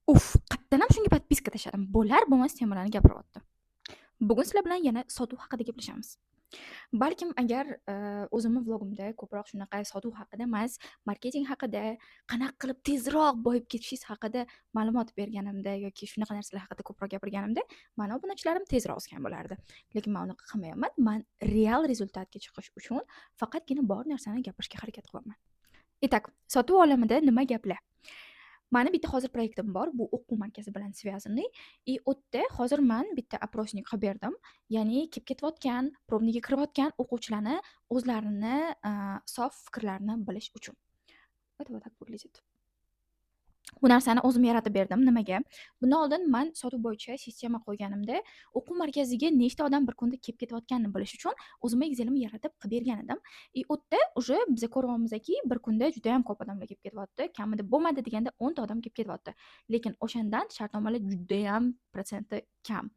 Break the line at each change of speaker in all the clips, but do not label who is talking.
Qayerdan ham shunga подписка tashladim. Bo'lar-bo'lmas temalarni gapiryapti. Bugun sizlar bilan yana sotuv haqida gaplashamiz. Balkim agar o'zimni vlogimda ko'proq shunaqa sotuv haqida emas, marketing haqida, qanaqa qilib tezroq boyib ketishingiz haqida ma'lumot berganimda yoki shunaqa narsalar haqida ko'proq gapirganimda, mani obunachilarim tezroq o'sgan bo'lardi. Lekin men unaqa qilmayapman. Men real rezultatga chiqish uchun faqatgina bor narsani gapirishga harakat qilaman. Itak, sotuv olamida nima gaplar? Mani bitta hozir proyektim bor. Bu o'quv markazi bilan связанный. И o'tda hozir men bitta опросник qilib berdim. Ya'ni kelib ketayotgan, probniga kirayotgan o'quvchilarni o'zlarini sof fikrlarini bilish uchun. Это вот так выглядит. Bu narsani o'zim yaratib berdim. Nimaga? Bundan oldin men sotuv bo'yicha sistema qo'yganimda, o'quv markaziga nechta odam bir kunda kelib ketayotganini bilish uchun o'zimga Excel'imni yaratib qilib bergan edim. O'tda уже biz ko'ryapmizki, bir kunda juda ham ko'p odamlar kelib ketyapti. Kamida bo'lmadi deganda 10 ta odam kelib ketyapti. Lekin o'shandan shartnomalar juda ham protsenti kam.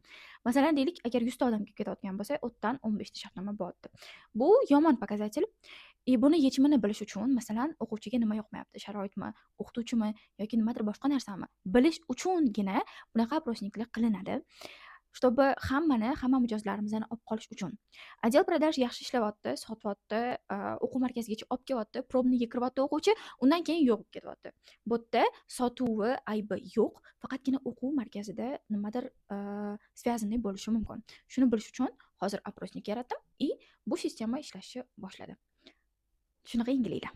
Masalan, deylik, agar 100 ta odam kelib ketayotgan bo'lsa, o'tdan 15 ta shartnoma bo'lyapti. Bu yomon показатель. Buni yechimini bilish uchun, masalan, o'quvchiga nima yoqmayapti, sharoitmi, o'qituvchimi yoki nimadir boshqa narsami bilish uchungina bunaqa опросникlar qilinadi. Чтобы hamma mijozlarimizni olib qolish uchun. Отдел продаж yaxshi ishlayapti, sotyapti, o'quv markazigacha olib kelyapti, probniga kiryapti o'quvchi, undan keyin yo'q bo'lib ketyapti. Bu yerda sotuvi aybi yo'q, faqatgina o'quv markazida nimadir связанный bo'lishi mumkin. Shuni bilish uchun hozir опросник yaratdim и bu sistema ishlashni boshladi. Shunaqa yengilliklar.